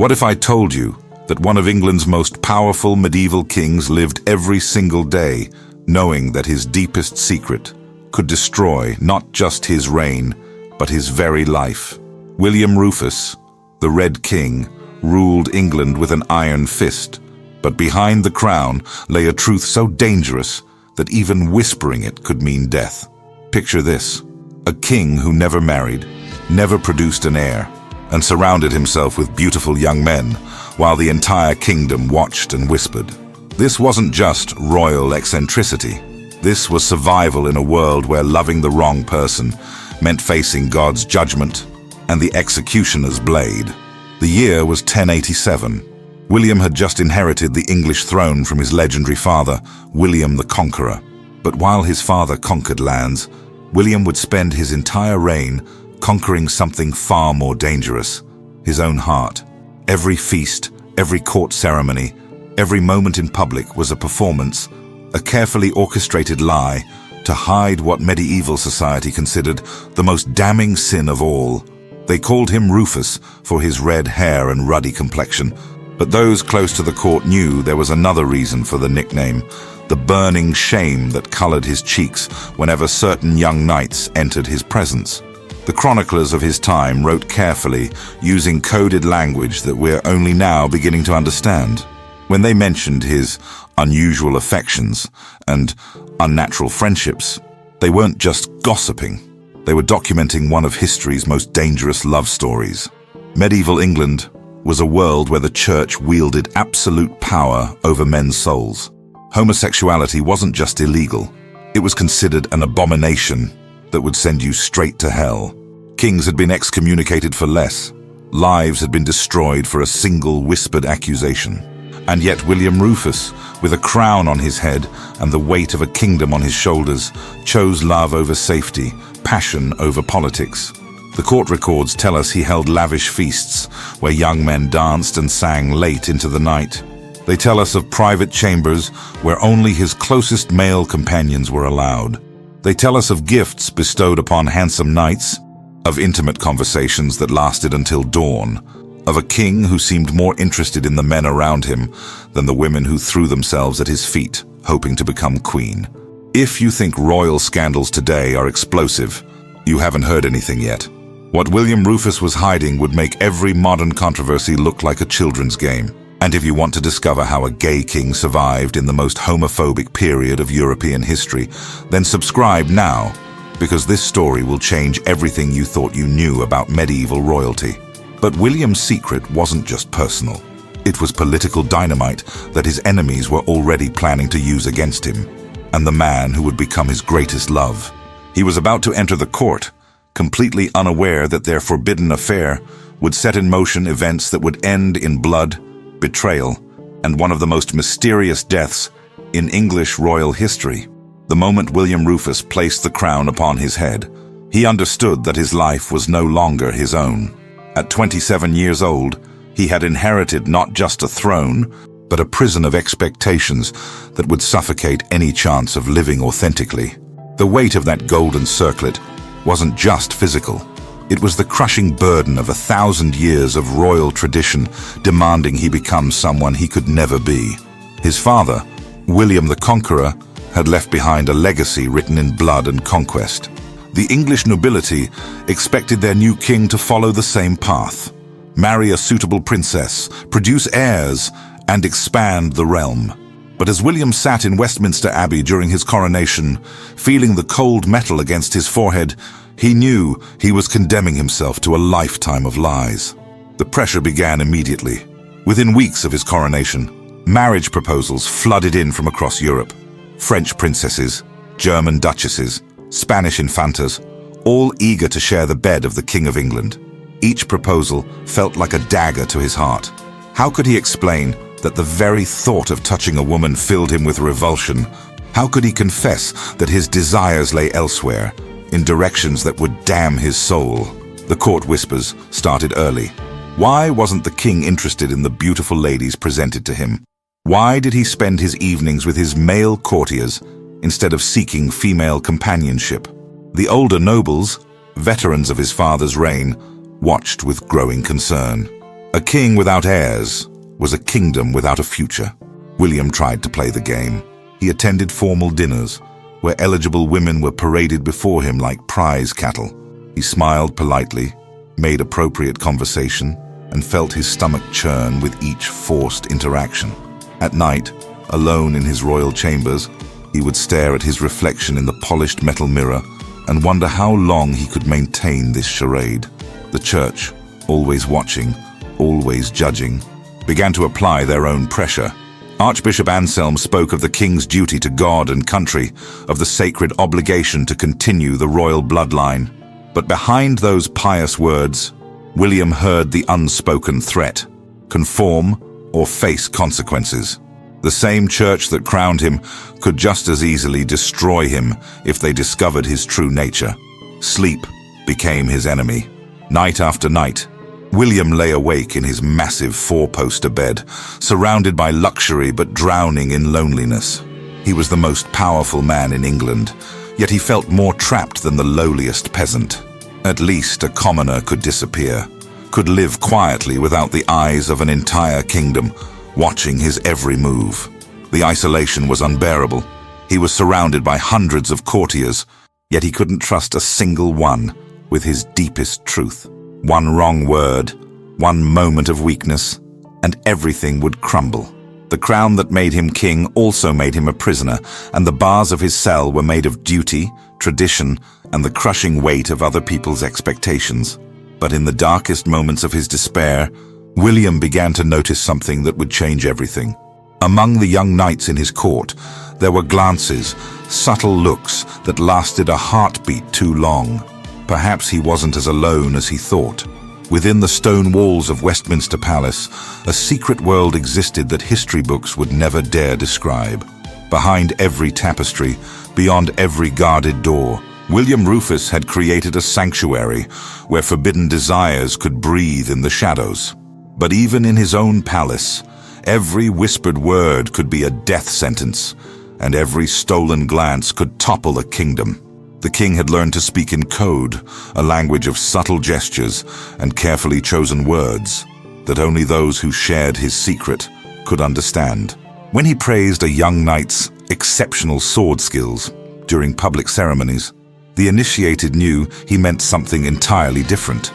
What if I told you that one of England's most powerful medieval kings lived every single day, knowing that his deepest secret could destroy not just his reign, but his very life? William Rufus, the Red King, ruled England with an iron fist, but behind the crown lay a truth so dangerous that even whispering it could mean death. Picture this: a king who never married, never produced an heir, and surrounded himself with beautiful young men, while the entire kingdom watched and whispered. This wasn't just royal eccentricity. This was survival in a world where loving the wrong person meant facing God's judgment and the executioner's blade. The year was 1087. William had just inherited the English throne from his legendary father, William the Conqueror. But while his father conquered lands, William would spend his entire reign conquering something far more dangerous: his own heart. Every feast, every court ceremony, every moment in public was a performance, a carefully orchestrated lie to hide what medieval society considered the most damning sin of all. They called him Rufus for his red hair and ruddy complexion, but those close to the court knew there was another reason for the nickname: the burning shame that colored his cheeks whenever certain young knights entered his presence. The chroniclers of his time wrote carefully, using coded language that we're only now beginning to understand. When they mentioned his unusual affections and unnatural friendships, they weren't just gossiping. They were documenting one of history's most dangerous love stories. Medieval England was a world where the church wielded absolute power over men's souls. Homosexuality wasn't just illegal. It was considered an abomination that would send you straight to hell. Kings had been excommunicated for less. Lives had been destroyed for a single whispered accusation. And yet William Rufus, with a crown on his head and the weight of a kingdom on his shoulders, chose love over safety, passion over politics. The court records tell us he held lavish feasts where young men danced and sang late into the night. They tell us of private chambers where only his closest male companions were allowed. They tell us of gifts bestowed upon handsome knights, of intimate conversations that lasted until dawn, of a king who seemed more interested in the men around him than the women who threw themselves at his feet, hoping to become queen. If you think royal scandals today are explosive, you haven't heard anything yet. What William Rufus was hiding would make every modern controversy look like a children's game. And if you want to discover how a gay king survived in the most homophobic period of European history, then subscribe now, because this story will change everything you thought you knew about medieval royalty. But William's secret wasn't just personal. It was political dynamite that his enemies were already planning to use against him, and the man who would become his greatest love. He was about to enter the court, completely unaware that their forbidden affair would set in motion events that would end in blood, betrayal, and one of the most mysterious deaths in English royal history. The moment William Rufus placed the crown upon his head, he understood that his life was no longer his own. At 27 years old, he had inherited not just a throne, but a prison of expectations that would suffocate any chance of living authentically. The weight of that golden circlet wasn't just physical. It was the crushing burden of 1,000 years of royal tradition demanding he become someone he could never be. His father, William the Conqueror, had left behind a legacy written in blood and conquest. The English nobility expected their new king to follow the same path: marry a suitable princess, produce heirs, and expand the realm. But as William sat in Westminster Abbey during his coronation, feeling the cold metal against his forehead, he knew he was condemning himself to a lifetime of lies. The pressure began immediately. Within weeks of his coronation, marriage proposals flooded in from across Europe. French princesses, German duchesses, Spanish infantas, all eager to share the bed of the King of England. Each proposal felt like a dagger to his heart. How could he explain that the very thought of touching a woman filled him with revulsion? How could he confess that his desires lay elsewhere, in directions that would damn his soul? The court whispers started early. Why wasn't the king interested in the beautiful ladies presented to him? Why did he spend his evenings with his male courtiers instead of seeking female companionship? The older nobles, veterans of his father's reign, watched with growing concern. A king without heirs was a kingdom without a future. William tried to play the game. He attended formal dinners, where eligible women were paraded before him like prize cattle. He smiled politely, made appropriate conversation, and felt his stomach churn with each forced interaction. At night, alone in his royal chambers, he would stare at his reflection in the polished metal mirror and wonder how long he could maintain this charade. The church, always watching, always judging, began to apply their own pressure. Archbishop Anselm spoke of the king's duty to God and country, of the sacred obligation to continue the royal bloodline. But behind those pious words, William heard the unspoken threat: conform or face consequences. The same church that crowned him could just as easily destroy him if they discovered his true nature. Sleep became his enemy. Night after night, William lay awake in his massive four-poster bed, surrounded by luxury but drowning in loneliness. He was the most powerful man in England, yet he felt more trapped than the lowliest peasant. At least a commoner could disappear, could live quietly without the eyes of an entire kingdom, watching his every move. The isolation was unbearable. He was surrounded by hundreds of courtiers, yet he couldn't trust a single one with his deepest truth. One wrong word, one moment of weakness, and everything would crumble. The crown that made him king also made him a prisoner, and the bars of his cell were made of duty, tradition, and the crushing weight of other people's expectations. But in the darkest moments of his despair, William began to notice something that would change everything. Among the young knights in his court, there were glances, subtle looks that lasted a heartbeat too long. Perhaps he wasn't as alone as he thought. Within the stone walls of Westminster Palace, a secret world existed that history books would never dare describe. Behind every tapestry, beyond every guarded door, William Rufus had created a sanctuary where forbidden desires could breathe in the shadows. But even in his own palace, every whispered word could be a death sentence, and every stolen glance could topple a kingdom. The king had learned to speak in code, a language of subtle gestures and carefully chosen words that only those who shared his secret could understand. When he praised a young knight's exceptional sword skills during public ceremonies, the initiated knew he meant something entirely different.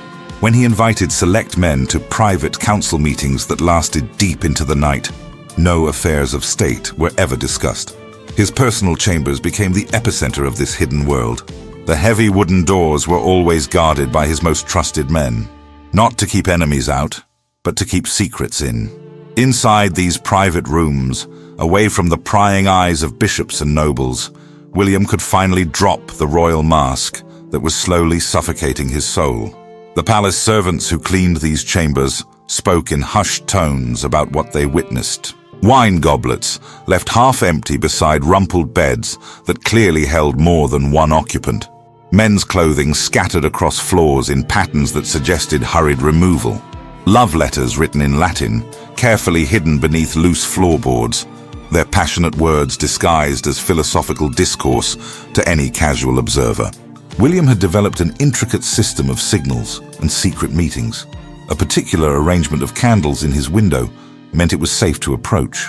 When he invited select men to private council meetings that lasted deep into the night, no affairs of state were ever discussed. His personal chambers became the epicenter of this hidden world. The heavy wooden doors were always guarded by his most trusted men, not to keep enemies out, but to keep secrets in. Inside these private rooms, away from the prying eyes of bishops and nobles, William could finally drop the royal mask that was slowly suffocating his soul. The palace servants who cleaned these chambers spoke in hushed tones about what they witnessed. Wine goblets left half empty beside rumpled beds that clearly held more than one occupant. Men's clothing scattered across floors in patterns that suggested hurried removal. Love letters written in Latin, carefully hidden beneath loose floorboards, their passionate words disguised as philosophical discourse to any casual observer. William had developed an intricate system of signals and secret meetings. A particular arrangement of candles in his window meant it was safe to approach.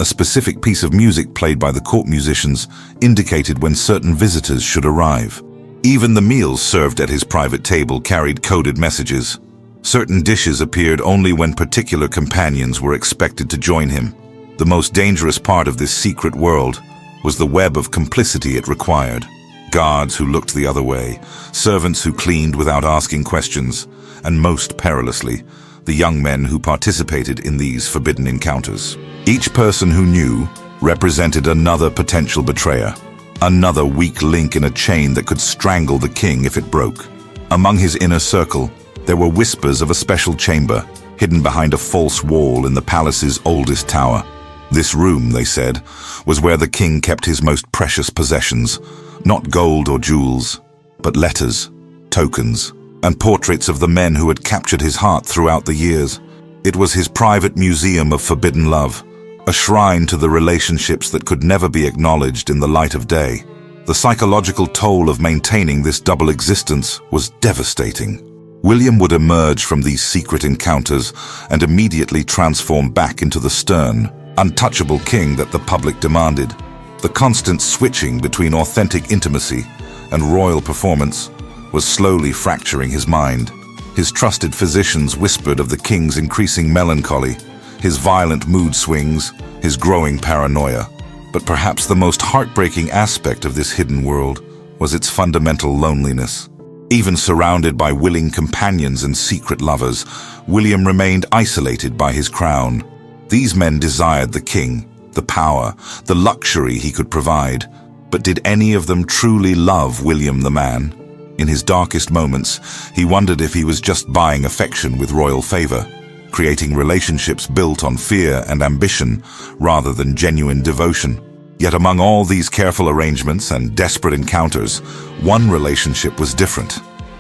A specific piece of music played by the court musicians indicated when certain visitors should arrive. Even the meals served at his private table carried coded messages. Certain dishes appeared only when particular companions were expected to join him. The most dangerous part of this secret world was the web of complicity it required. Guards who looked the other way, servants who cleaned without asking questions, and most perilously, the young men who participated in these forbidden encounters. Each person who knew represented another potential betrayer, another weak link in a chain that could strangle the king if it broke. Among his inner circle, there were whispers of a special chamber, hidden behind a false wall in the palace's oldest tower. This room, they said, was where the king kept his most precious possessions, not gold or jewels, but letters, tokens, and portraits of the men who had captured his heart throughout the years. It was his private museum of forbidden love, a shrine to the relationships that could never be acknowledged in the light of day. The psychological toll of maintaining this double existence was devastating. William would emerge from these secret encounters and immediately transform back into the stern, untouchable king that the public demanded. The constant switching between authentic intimacy and royal performance was slowly fracturing his mind. His trusted physicians whispered of the king's increasing melancholy, his violent mood swings, his growing paranoia. But perhaps the most heartbreaking aspect of this hidden world was its fundamental loneliness. Even surrounded by willing companions and secret lovers, William remained isolated by his crown. These men desired the king, the power, the luxury he could provide. But did any of them truly love William the man? In his darkest moments, he wondered if he was just buying affection with royal favor, creating relationships built on fear and ambition rather than genuine devotion. Yet among all these careful arrangements and desperate encounters, one relationship was different.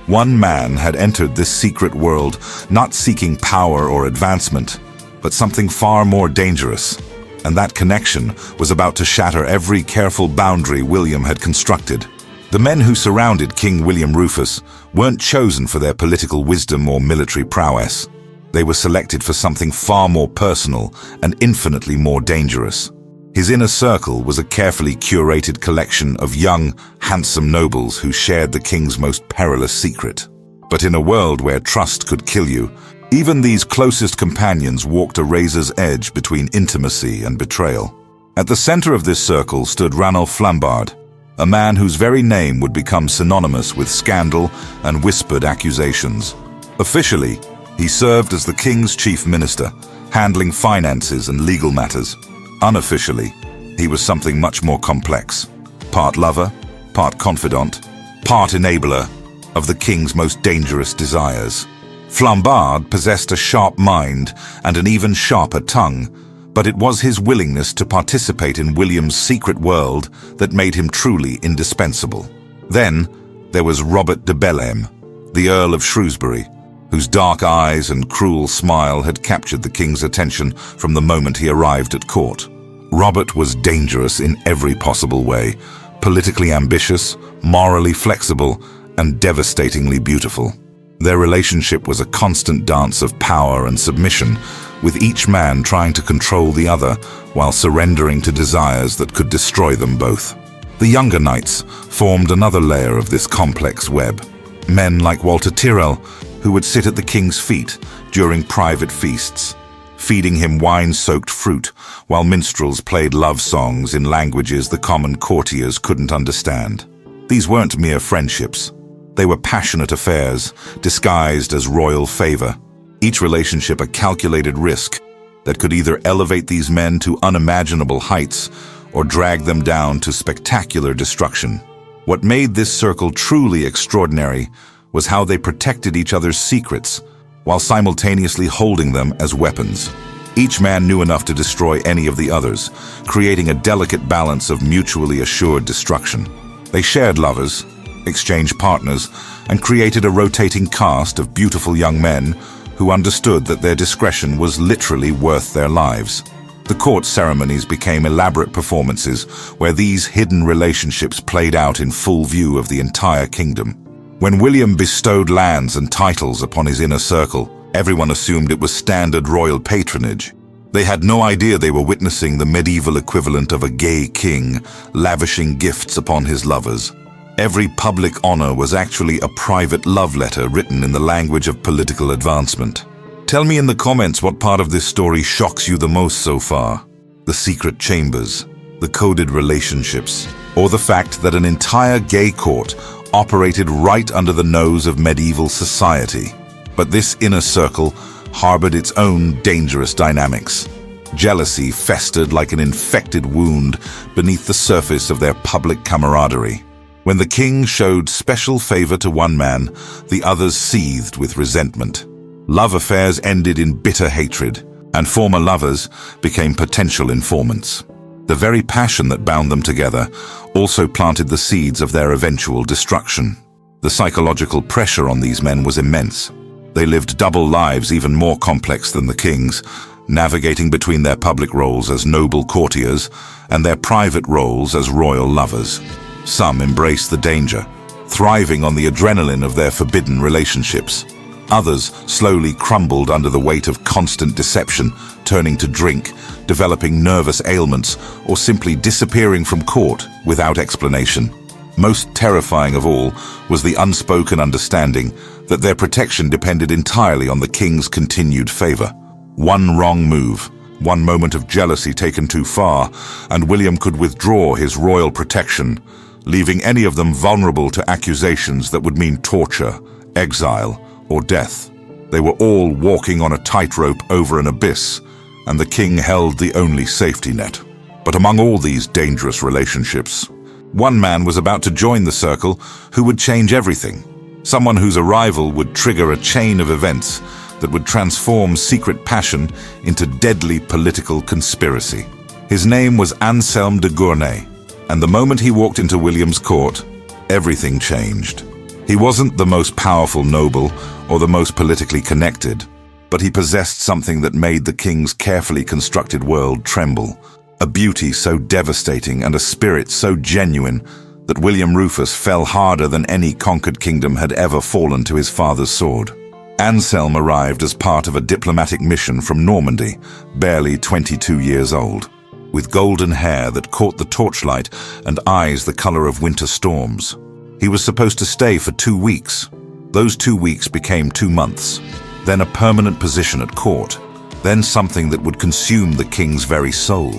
One man had entered this secret world not seeking power or advancement, but something far more dangerous. And that connection was about to shatter every careful boundary William had constructed. The men who surrounded King William Rufus weren't chosen for their political wisdom or military prowess. They were selected for something far more personal and infinitely more dangerous. His inner circle was a carefully curated collection of young, handsome nobles who shared the king's most perilous secret. But in a world where trust could kill you, even these closest companions walked a razor's edge between intimacy and betrayal. At the center of this circle stood Ranulph Flambard, a man whose very name would become synonymous with scandal and whispered accusations. Officially, he served as the king's chief minister, handling finances and legal matters. Unofficially, he was something much more complex. Part lover, part confidant, part enabler of the king's most dangerous desires. Flambard possessed a sharp mind and an even sharper tongue, but it was his willingness to participate in William's secret world that made him truly indispensable. Then, there was Robert de Bellême, the Earl of Shrewsbury, whose dark eyes and cruel smile had captured the king's attention from the moment he arrived at court. Robert was dangerous in every possible way, politically ambitious, morally flexible, and devastatingly beautiful. Their relationship was a constant dance of power and submission, with each man trying to control the other while surrendering to desires that could destroy them both. The younger knights formed another layer of this complex web. Men like Walter Tyrrell, who would sit at the king's feet during private feasts, feeding him wine-soaked fruit while minstrels played love songs in languages the common courtiers couldn't understand. These weren't mere friendships. They were passionate affairs, disguised as royal favor. Each relationship a calculated risk that could either elevate these men to unimaginable heights or drag them down to spectacular destruction. What made this circle truly extraordinary was how they protected each other's secrets while simultaneously holding them as weapons. Each man knew enough to destroy any of the others, creating a delicate balance of mutually assured destruction. They shared lovers, exchanged partners, and created a rotating cast of beautiful young men who understood that their discretion was literally worth their lives. The court ceremonies became elaborate performances where these hidden relationships played out in full view of the entire kingdom. When William bestowed lands and titles upon his inner circle, everyone assumed it was standard royal patronage. They had no idea they were witnessing the medieval equivalent of a gay king lavishing gifts upon his lovers. Every public honor was actually a private love letter written in the language of political advancement. Tell me in the comments what part of this story shocks you the most so far. The secret chambers, the coded relationships, or the fact that an entire gay court operated right under the nose of medieval society. But this inner circle harbored its own dangerous dynamics. Jealousy festered like an infected wound beneath the surface of their public camaraderie. When the king showed special favor to one man, the others seethed with resentment. Love affairs ended in bitter hatred, and former lovers became potential informants. The very passion that bound them together also planted the seeds of their eventual destruction. The psychological pressure on these men was immense. They lived double lives even more complex than the king's, navigating between their public roles as noble courtiers and their private roles as royal lovers. Some embraced the danger, thriving on the adrenaline of their forbidden relationships. Others slowly crumbled under the weight of constant deception, turning to drink, developing nervous ailments, or simply disappearing from court without explanation. Most terrifying of all was the unspoken understanding that their protection depended entirely on the king's continued favor. One wrong move, one moment of jealousy taken too far, and William could withdraw his royal protection, leaving any of them vulnerable to accusations that would mean torture, exile, or death. They were all walking on a tightrope over an abyss, and the king held the only safety net. But among all these dangerous relationships, one man was about to join the circle who would change everything. Someone whose arrival would trigger a chain of events that would transform secret passion into deadly political conspiracy. His name was Anselm de Gournay, and the moment he walked into William's court, everything changed. He wasn't the most powerful noble or the most politically connected, but he possessed something that made the king's carefully constructed world tremble. A beauty so devastating and a spirit so genuine that William Rufus fell harder than any conquered kingdom had ever fallen to his father's sword. Anselm arrived as part of a diplomatic mission from Normandy, barely 22 years old. With golden hair that caught the torchlight and eyes the color of winter storms. He was supposed to stay for 2 weeks. Those 2 weeks became 2 months, then a permanent position at court, then something that would consume the king's very soul.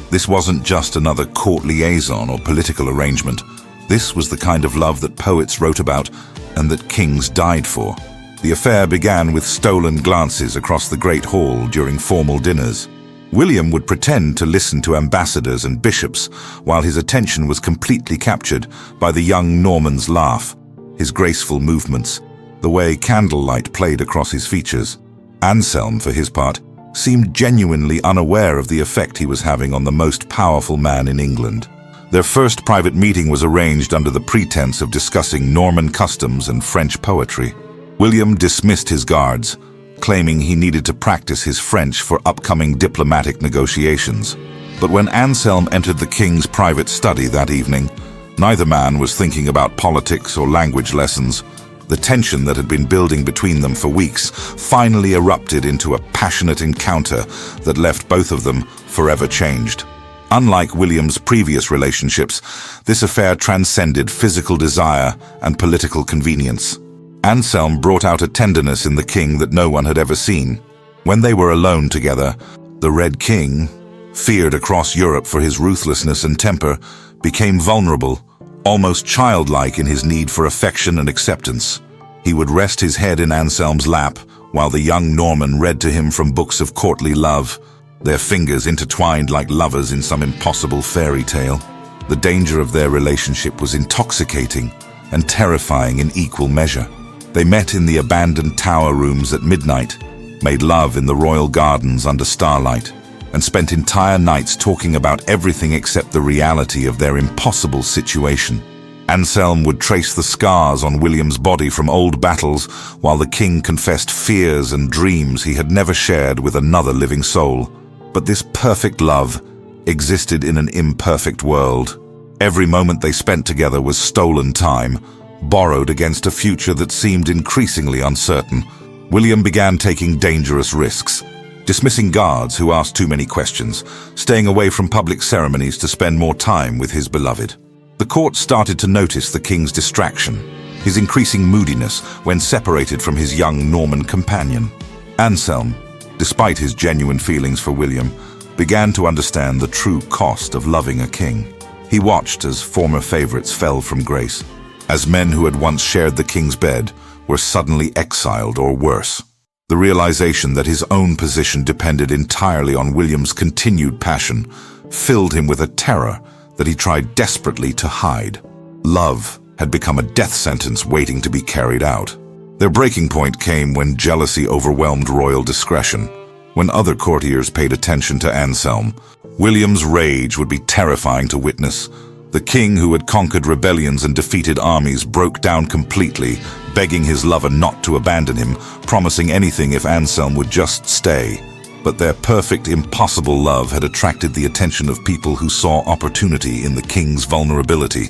This wasn't just another court liaison or political arrangement. This was the kind of love that poets wrote about and that kings died for. The affair began with stolen glances across the Great Hall during formal dinners. William would pretend to listen to ambassadors and bishops while his attention was completely captured by the young Norman's laugh, his graceful movements, the way candlelight played across his features. Anselm, for his part, seemed genuinely unaware of the effect he was having on the most powerful man in England. Their first private meeting was arranged under the pretense of discussing Norman customs and French poetry. William dismissed his guards, claiming he needed to practice his French for upcoming diplomatic negotiations. But when Anselm entered the king's private study that evening, neither man was thinking about politics or language lessons. The tension that had been building between them for weeks finally erupted into a passionate encounter that left both of them forever changed. Unlike William's previous relationships, this affair transcended physical desire and political convenience. Anselm brought out a tenderness in the king that no one had ever seen. When they were alone together, the Red King, feared across Europe for his ruthlessness and temper, became vulnerable, almost childlike in his need for affection and acceptance. He would rest his head in Anselm's lap while the young Norman read to him from books of courtly love, their fingers intertwined like lovers in some impossible fairy tale. The danger of their relationship was intoxicating and terrifying in equal measure. They met in the abandoned tower rooms at midnight, made love in the royal gardens under starlight, and spent entire nights talking about everything except the reality of their impossible situation. Anselm would trace the scars on William's body from old battles, while the king confessed fears and dreams he had never shared with another living soul. But this perfect love existed in an imperfect world. Every moment they spent together was stolen time, borrowed against a future that seemed increasingly uncertain. William began taking dangerous risks, dismissing guards who asked too many questions, staying away from public ceremonies to spend more time with his beloved. The court started to notice the king's distraction, his increasing moodiness when separated from his young Norman companion. Anselm, despite his genuine feelings for William, began to understand the true cost of loving a king. He watched as former favorites fell from grace, as men who had once shared the king's bed were suddenly exiled or worse. The realization that his own position depended entirely on William's continued passion filled him with a terror that he tried desperately to hide. Love had become a death sentence waiting to be carried out. Their breaking point came when jealousy overwhelmed royal discretion. When other courtiers paid attention to Anselm, William's rage would be terrifying to witness. The king who had conquered rebellions and defeated armies broke down completely, begging his lover not to abandon him, promising anything if Anselm would just stay. But their perfect, impossible love had attracted the attention of people who saw opportunity in the king's vulnerability.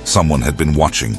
Someone had been watching,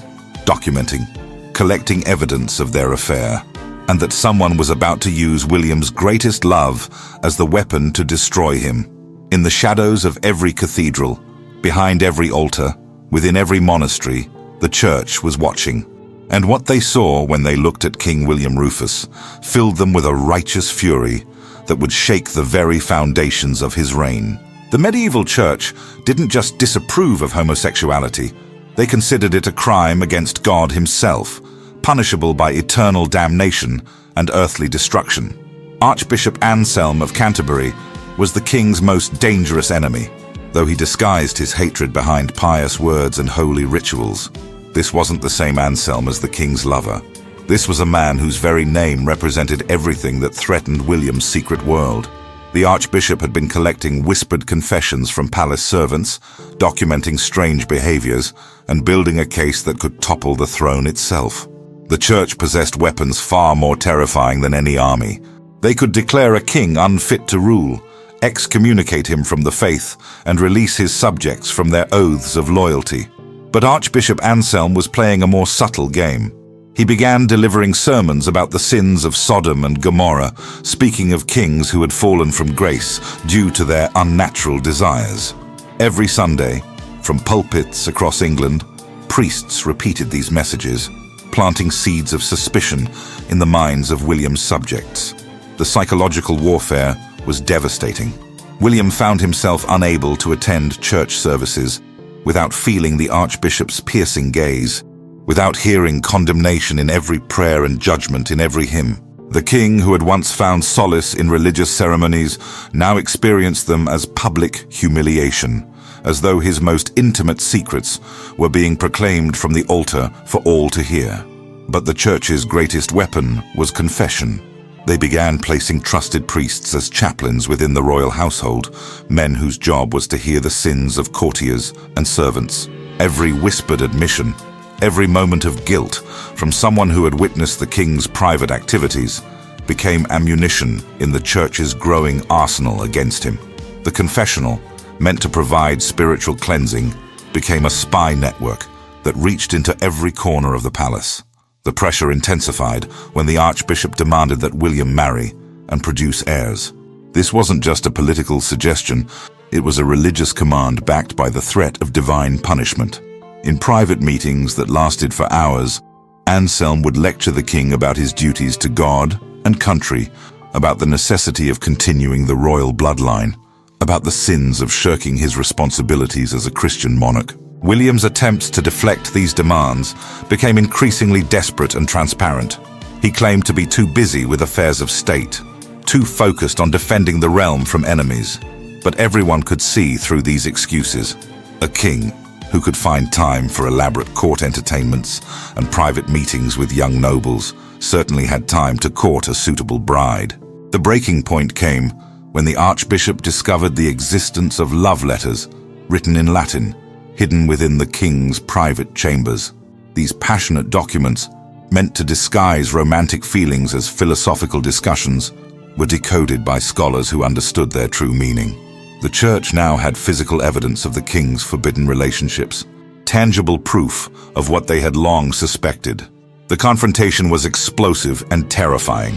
documenting, collecting evidence of their affair. and that someone was about to use William's greatest love as the weapon to destroy him. In the shadows of every cathedral, behind every altar, within every monastery, the church was watching. And what they saw when they looked at King William Rufus filled them with a righteous fury that would shake the very foundations of his reign. The medieval church didn't just disapprove of homosexuality, they considered it a crime against God himself, punishable by eternal damnation and earthly destruction. Archbishop Anselm of Canterbury was the king's most dangerous enemy, though he disguised his hatred behind pious words and holy rituals. This wasn't the same Anselm as the king's lover. This was a man whose very name represented everything that threatened William's secret world. The archbishop had been collecting whispered confessions from palace servants, documenting strange behaviors, and building a case that could topple the throne itself. The church possessed weapons far more terrifying than any army. They could declare a king unfit to rule, excommunicate him from the faith, and release his subjects from their oaths of loyalty. But Archbishop Anselm was playing a more subtle game. He began delivering sermons about the sins of Sodom and Gomorrah, speaking of kings who had fallen from grace due to their unnatural desires. Every Sunday, from pulpits across England, priests repeated these messages, planting seeds of suspicion in the minds of William's subjects. The psychological warfare was devastating. William found himself unable to attend church services without feeling the archbishop's piercing gaze, without hearing condemnation in every prayer and judgment in every hymn. The king, who had once found solace in religious ceremonies, now experienced them as public humiliation, as though his most intimate secrets were being proclaimed from the altar for all to hear. But the church's greatest weapon was confession. They began placing trusted priests as chaplains within the royal household, men whose job was to hear the sins of courtiers and servants. Every whispered admission, every moment of guilt from someone who had witnessed the king's private activities became ammunition in the church's growing arsenal against him. The confessional, meant to provide spiritual cleansing, became a spy network that reached into every corner of the palace. The pressure intensified when the archbishop demanded that William marry and produce heirs. This wasn't just a political suggestion, it was a religious command backed by the threat of divine punishment. In private meetings that lasted for hours, Anselm would lecture the king about his duties to God and country, about the necessity of continuing the royal bloodline, about the sins of shirking his responsibilities as a Christian monarch. William's attempts to deflect these demands became increasingly desperate and transparent. He claimed to be too busy with affairs of state, too focused on defending the realm from enemies. But everyone could see through these excuses. A king who could find time for elaborate court entertainments and private meetings with young nobles certainly had time to court a suitable bride. The breaking point came when the archbishop discovered the existence of love letters written in Latin, hidden within the king's private chambers. These passionate documents, meant to disguise romantic feelings as philosophical discussions, were decoded by scholars who understood their true meaning. The church now had physical evidence of the king's forbidden relationships, tangible proof of what they had long suspected. The confrontation was explosive and terrifying.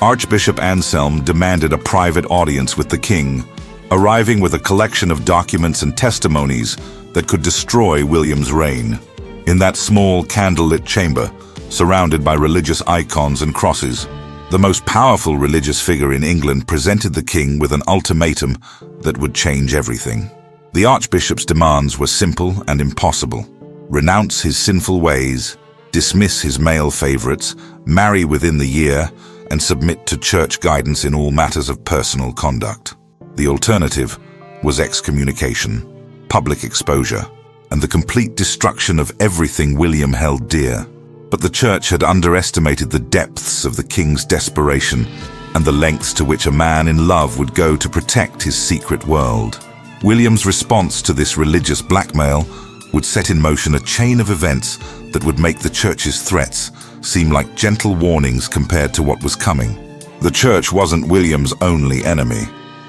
Archbishop Anselm demanded a private audience with the king, arriving with a collection of documents and testimonies that could destroy William's reign. In that small candlelit chamber, surrounded by religious icons and crosses, the most powerful religious figure in England presented the king with an ultimatum that would change everything. The archbishop's demands were simple and impossible. Renounce his sinful ways, dismiss his male favorites, marry within the year, and submit to church guidance in all matters of personal conduct. The alternative was excommunication, public exposure, and the complete destruction of everything William held dear. But the church had underestimated the depths of the king's desperation and the lengths to which a man in love would go to protect his secret world. William's response to this religious blackmail would set in motion a chain of events that would make the church's threats seem like gentle warnings compared to what was coming. The church wasn't William's only enemy.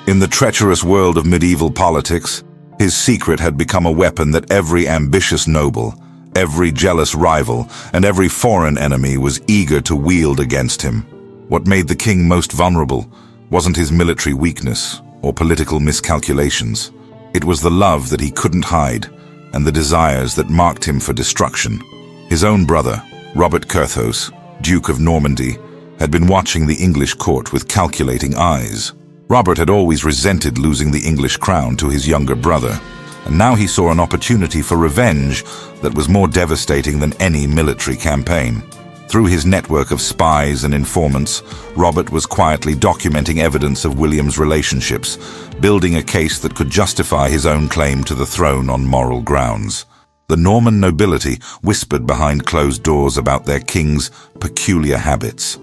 In the treacherous world of medieval politics, his secret had become a weapon that every ambitious noble, every jealous rival, and every foreign enemy was eager to wield against him. What made the king most vulnerable wasn't his military weakness or political miscalculations. It was the love that he couldn't hide and the desires that marked him for destruction. His own brother, Robert Curthose, Duke of Normandy, had been watching the English court with calculating eyes. Robert had always resented losing the English crown to his younger brother, and now he saw an opportunity for revenge that was more devastating than any military campaign. Through his network of spies and informants, Robert was quietly documenting evidence of William's relationships, building a case that could justify his own claim to the throne on moral grounds. The Norman nobility whispered behind closed doors about their king's peculiar habits.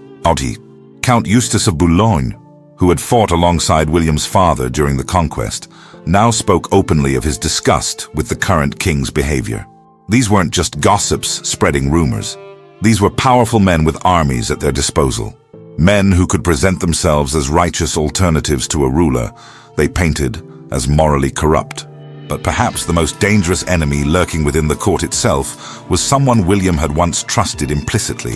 Count Eustace of Boulogne, who had fought alongside William's father during the conquest, now spoke openly of his disgust with the current king's behavior. These weren't just gossips spreading rumors. These were powerful men with armies at their disposal. Men who could present themselves as righteous alternatives to a ruler they painted as morally corrupt. But perhaps the most dangerous enemy lurking within the court itself was someone William had once trusted implicitly.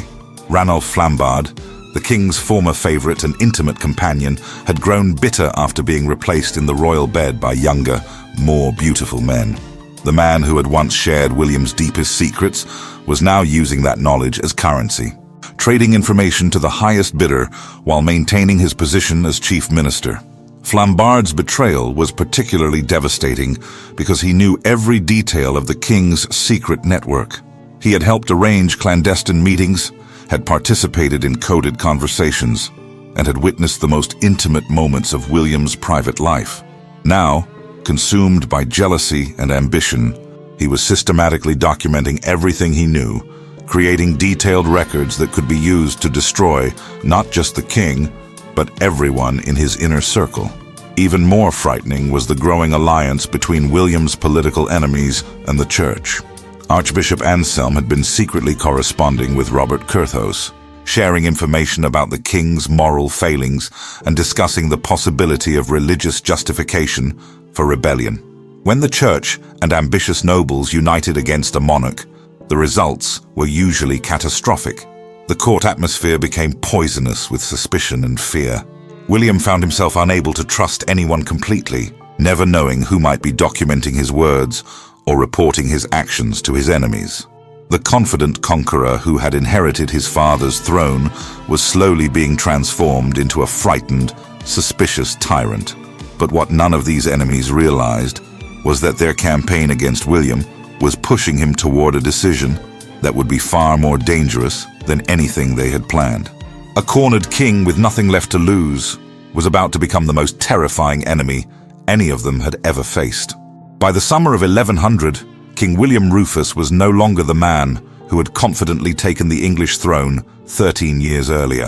Ranulph Flambard, the king's former favorite and intimate companion, had grown bitter after being replaced in the royal bed by younger, more beautiful men. The man who had once shared William's deepest secrets was now using that knowledge as currency, trading information to the highest bidder while maintaining his position as chief minister. Flambard's betrayal was particularly devastating because he knew every detail of the king's secret network. He had helped arrange clandestine meetings, had participated in coded conversations, and had witnessed the most intimate moments of William's private life. Now, consumed by jealousy and ambition, he was systematically documenting everything he knew, creating detailed records that could be used to destroy not just the king, but everyone in his inner circle. Even more frightening was the growing alliance between William's political enemies and the church. Archbishop Anselm had been secretly corresponding with Robert Curthose, sharing information about the king's moral failings and discussing the possibility of religious justification for rebellion. When the church and ambitious nobles united against a monarch, the results were usually catastrophic. The court atmosphere became poisonous with suspicion and fear. William found himself unable to trust anyone completely, never knowing who might be documenting his words or reporting his actions to his enemies. The confident conqueror who had inherited his father's throne was slowly being transformed into a frightened, suspicious tyrant. But what none of these enemies realized was that their campaign against William was pushing him toward a decision that would be far more dangerous than anything they had planned. A cornered king with nothing left to lose was about to become the most terrifying enemy any of them had ever faced. By the summer of 1100, King William Rufus was no longer the man who had confidently taken the English throne 13 years earlier.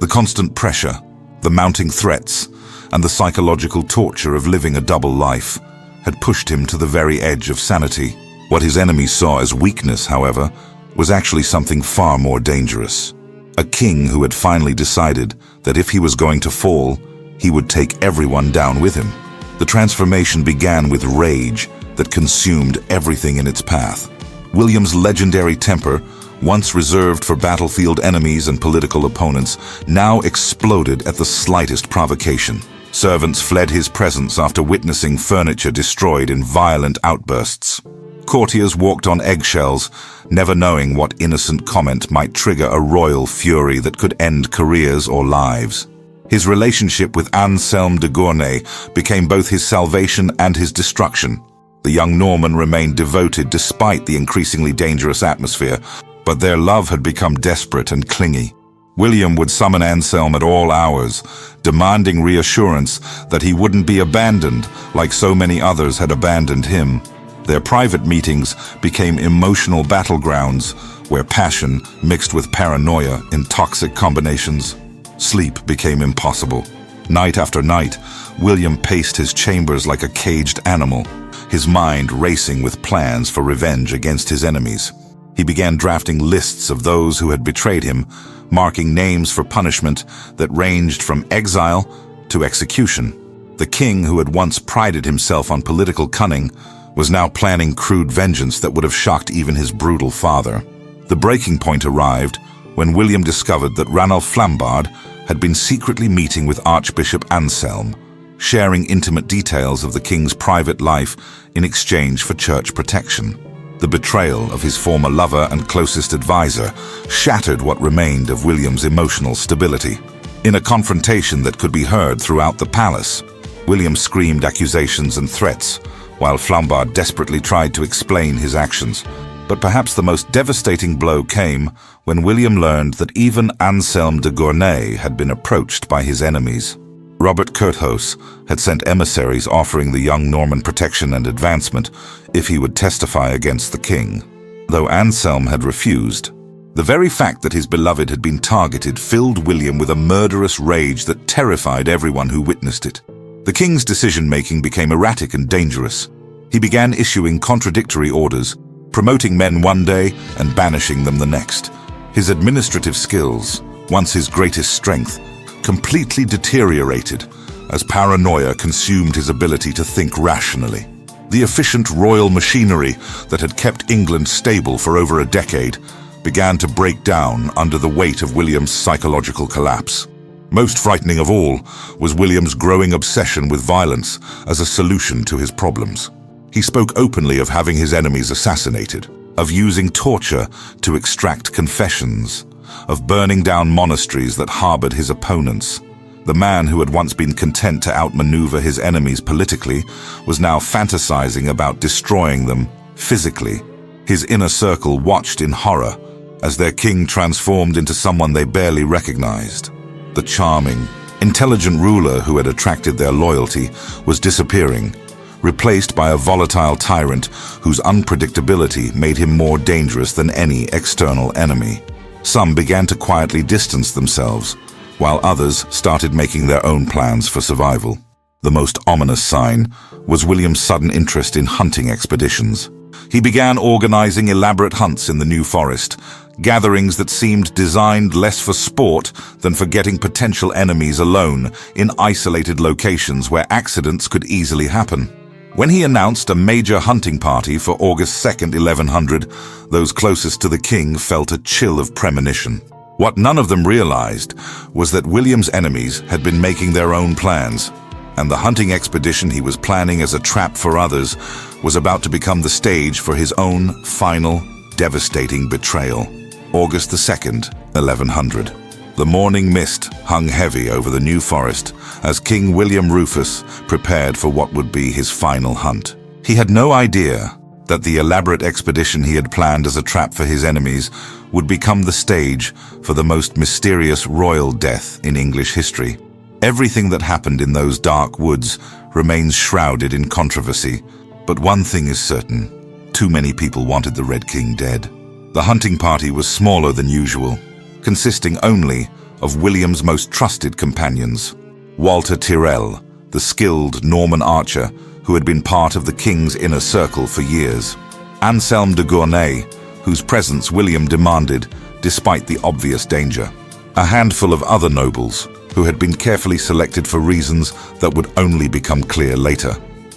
The constant pressure, the mounting threats, and the psychological torture of living a double life had pushed him to the very edge of sanity. What his enemies saw as weakness, however, was actually something far more dangerous. A king who had finally decided that if he was going to fall, he would take everyone down with him. The transformation began with rage that consumed everything in its path. William's legendary temper, once reserved for battlefield enemies and political opponents, now exploded at the slightest provocation. Servants fled his presence after witnessing furniture destroyed in violent outbursts. Courtiers walked on eggshells, never knowing what innocent comment might trigger a royal fury that could end careers or lives. His relationship with Anselm de Gournay became both his salvation and his destruction. The young Norman remained devoted despite the increasingly dangerous atmosphere, but their love had become desperate and clingy. William would summon Anselm at all hours, demanding reassurance that he wouldn't be abandoned like so many others had abandoned him. Their private meetings became emotional battlegrounds where passion mixed with paranoia in toxic combinations. Sleep became impossible. Night after night, William paced his chambers like a caged animal, his mind racing with plans for revenge against his enemies. He began drafting lists of those who had betrayed him, marking names for punishment that ranged from exile to execution. The king, who had once prided himself on political cunning, was now planning crude vengeance that would have shocked even his brutal father. The breaking point arrived when William discovered that Ranulph Flambard had been secretly meeting with Archbishop Anselm, sharing intimate details of the king's private life in exchange for church protection. The betrayal of his former lover and closest advisor shattered what remained of William's emotional stability. In a confrontation that could be heard throughout the palace, William screamed accusations and threats, while Flambard desperately tried to explain his actions. But perhaps the most devastating blow came when William learned that even Anselm de Gournay had been approached by his enemies. Robert Curthose had sent emissaries offering the young Norman protection and advancement if he would testify against the king. Though Anselm had refused, the very fact that his beloved had been targeted filled William with a murderous rage that terrified everyone who witnessed it. The king's decision-making became erratic and dangerous. He began issuing contradictory orders, promoting men one day and banishing them the next. His administrative skills, once his greatest strength, completely deteriorated as paranoia consumed his ability to think rationally. The efficient royal machinery that had kept England stable for over a decade began to break down under the weight of William's psychological collapse. Most frightening of all was William's growing obsession with violence as a solution to his problems. He spoke openly of having his enemies assassinated, of using torture to extract confessions, of burning down monasteries that harbored his opponents. The man who had once been content to outmaneuver his enemies politically was now fantasizing about destroying them physically. His inner circle watched in horror as their king transformed into someone they barely recognized. The charming, intelligent ruler who had attracted their loyalty was disappearing, replaced by a volatile tyrant whose unpredictability made him more dangerous than any external enemy. Some began to quietly distance themselves, while others started making their own plans for survival. The most ominous sign was William's sudden interest in hunting expeditions. He began organizing elaborate hunts in the New Forest, gatherings that seemed designed less for sport than for getting potential enemies alone in isolated locations where accidents could easily happen. When he announced a major hunting party for August 2nd, 1100, those closest to the king felt a chill of premonition. What none of them realized was that William's enemies had been making their own plans, and the hunting expedition he was planning as a trap for others was about to become the stage for his own final, devastating betrayal. August 2nd, 1100. The morning mist hung heavy over the New Forest as King William Rufus prepared for what would be his final hunt. He had no idea that the elaborate expedition he had planned as a trap for his enemies would become the stage for the most mysterious royal death in English history. Everything that happened in those dark woods remains shrouded in controversy, but one thing is certain: too many people wanted the Red King dead. The hunting party was smaller than usual, consisting only of William's most trusted companions. Walter Tyrrell, the skilled Norman archer who had been part of the king's inner circle for years. Anselm de Gournay, whose presence William demanded despite the obvious danger. A handful of other nobles who had been carefully selected for reasons that would only become clear later.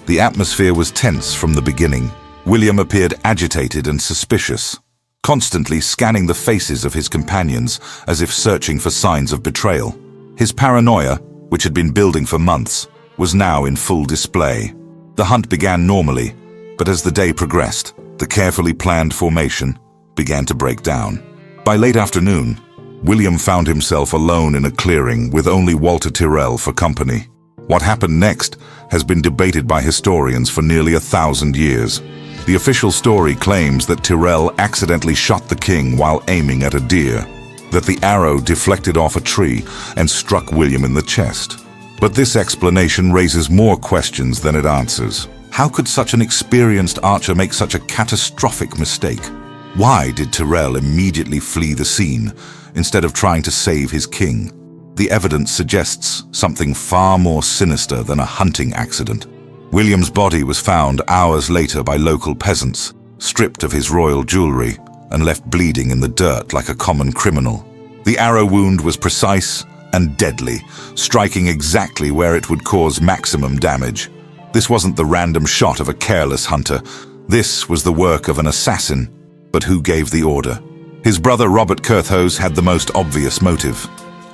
The atmosphere was tense from the beginning. William appeared agitated and suspicious, constantly scanning the faces of his companions as if searching for signs of betrayal. His paranoia, which had been building for months, was now in full display. The hunt began normally, but as the day progressed, the carefully planned formation began to break down. By late afternoon, William found himself alone in a clearing with only Walter Tyrrell for company. What happened next has been debated by historians for nearly 1,000 years. The official story claims that Tyrrell accidentally shot the king while aiming at a deer, that the arrow deflected off a tree and struck William in the chest. But this explanation raises more questions than it answers. How could such an experienced archer make such a catastrophic mistake? Why did Tyrrell immediately flee the scene instead of trying to save his king? The evidence suggests something far more sinister than a hunting accident. William's body was found hours later by local peasants, stripped of his royal jewelry and left bleeding in the dirt like a common criminal. The arrow wound was precise and deadly, striking exactly where it would cause maximum damage. This wasn't the random shot of a careless hunter. This was the work of an assassin. But who gave the order? His brother Robert Curthose had the most obvious motive.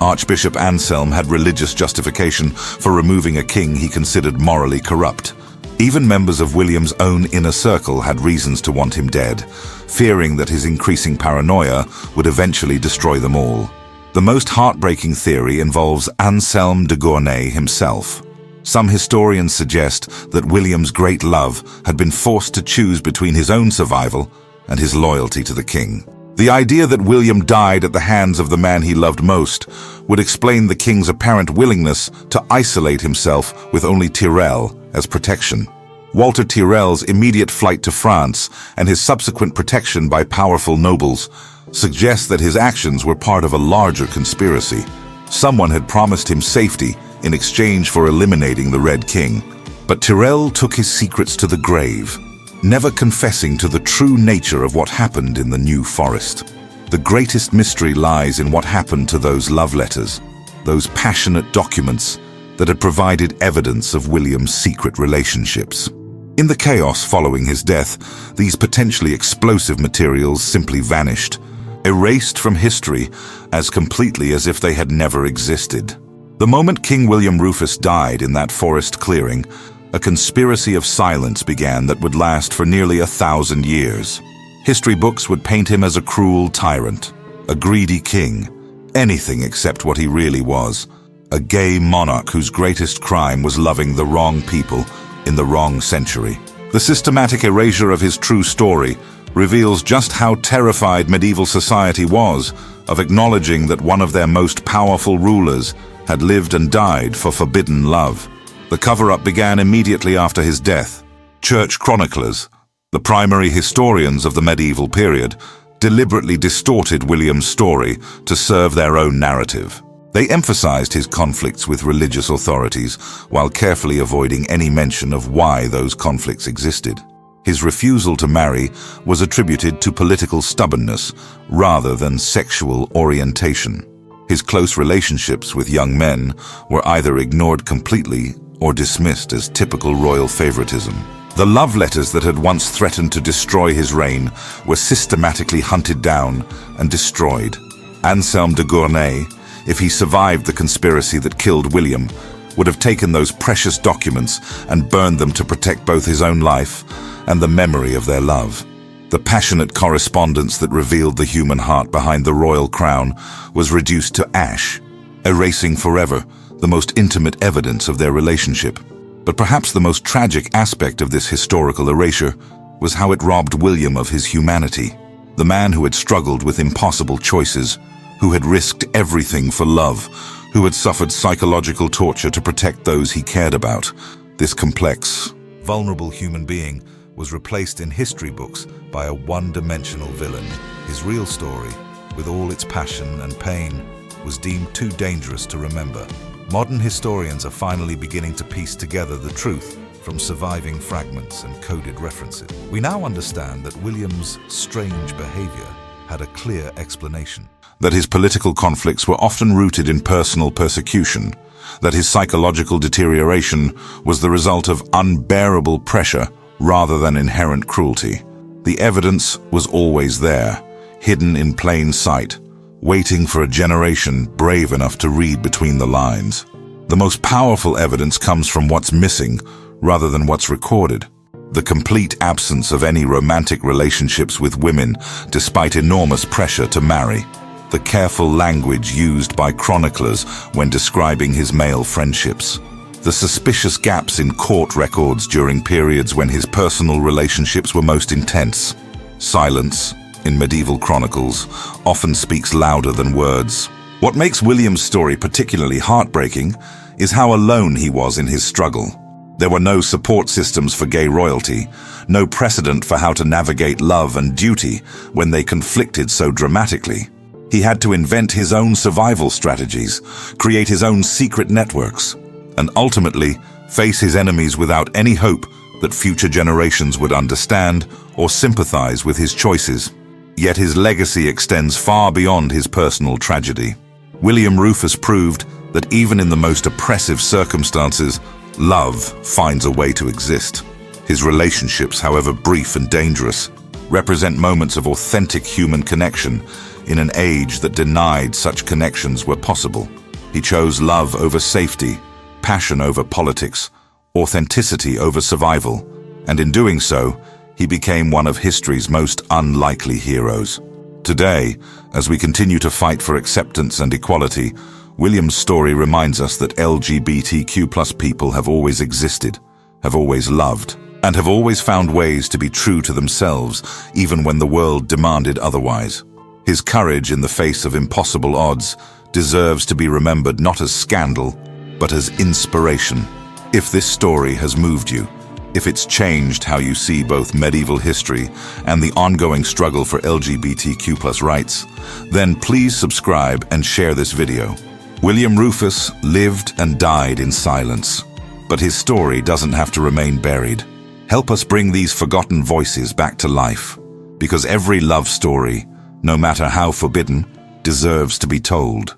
Archbishop Anselm had religious justification for removing a king he considered morally corrupt. Even members of William's own inner circle had reasons to want him dead, fearing that his increasing paranoia would eventually destroy them all. The most heartbreaking theory involves Anselm de Gournay himself. Some historians suggest that William's great love had been forced to choose between his own survival and his loyalty to the king. The idea that William died at the hands of the man he loved most would explain the king's apparent willingness to isolate himself with only Tyrell as protection. Walter Tyrrell's immediate flight to France and his subsequent protection by powerful nobles suggest that his actions were part of a larger conspiracy. Someone had promised him safety in exchange for eliminating the Red King. But Tyrrell took his secrets to the grave, never confessing to the true nature of what happened in the New Forest. The greatest mystery lies in what happened to those love letters, those passionate documents that had provided evidence of William's secret relationships. In the chaos following his death, these potentially explosive materials simply vanished, erased from history as completely as if they had never existed. The moment King William Rufus died in that forest clearing, a conspiracy of silence began that would last for nearly 1,000 years. History books would paint him as a cruel tyrant, a greedy king, anything except what he really was, a gay monarch whose greatest crime was loving the wrong people in the wrong century. The systematic erasure of his true story reveals just how terrified medieval society was of acknowledging that one of their most powerful rulers had lived and died for forbidden love. The cover-up began immediately after his death. Church chroniclers, the primary historians of the medieval period, deliberately distorted William's story to serve their own narrative. They emphasized his conflicts with religious authorities while carefully avoiding any mention of why those conflicts existed. His refusal to marry was attributed to political stubbornness rather than sexual orientation. His close relationships with young men were either ignored completely or dismissed as typical royal favoritism. The love letters that had once threatened to destroy his reign were systematically hunted down and destroyed. Anselm de Gournay, if he survived the conspiracy that killed William, would have taken those precious documents and burned them to protect both his own life and the memory of their love. The passionate correspondence that revealed the human heart behind the royal crown was reduced to ash, erasing forever the most intimate evidence of their relationship. But perhaps the most tragic aspect of this historical erasure was how it robbed William of his humanity. The man who had struggled with impossible choices, who had risked everything for love, who had suffered psychological torture to protect those he cared about. This complex, vulnerable human being was replaced in history books by a one-dimensional villain. His real story, with all its passion and pain, was deemed too dangerous to remember. Modern historians are finally beginning to piece together the truth from surviving fragments and coded references. We now understand that William's strange behavior had a clear explanation. That his political conflicts were often rooted in personal persecution, that his psychological deterioration was the result of unbearable pressure rather than inherent cruelty. The evidence was always there, hidden in plain sight, waiting for a generation brave enough to read between the lines. The most powerful evidence comes from what's missing rather than what's recorded. The complete absence of any romantic relationships with women despite enormous pressure to marry. The careful language used by chroniclers when describing his male friendships. The suspicious gaps in court records during periods when his personal relationships were most intense. Silence, in medieval chronicles, often speaks louder than words. What makes William's story particularly heartbreaking is how alone he was in his struggle. There were no support systems for gay royalty, no precedent for how to navigate love and duty when they conflicted so dramatically. He had to invent his own survival strategies, create his own secret networks, and ultimately face his enemies without any hope that future generations would understand or sympathize with his choices. Yet his legacy extends far beyond his personal tragedy. William Rufus proved that even in the most oppressive circumstances, love finds a way to exist. His relationships, however brief and dangerous, represent moments of authentic human connection in an age that denied such connections were possible. He chose love over safety, passion over politics, authenticity over survival, and in doing so, he became one of history's most unlikely heroes. Today, as we continue to fight for acceptance and equality, William's story reminds us that LGBTQ+ people have always existed, have always loved, and have always found ways to be true to themselves, even when the world demanded otherwise. His courage in the face of impossible odds deserves to be remembered not as scandal, but as inspiration. If this story has moved you, if it's changed how you see both medieval history and the ongoing struggle for LGBTQ+ rights, then please subscribe and share this video. William Rufus lived and died in silence, but his story doesn't have to remain buried. Help us bring these forgotten voices back to life, because every love story, no matter how forbidden, deserves to be told.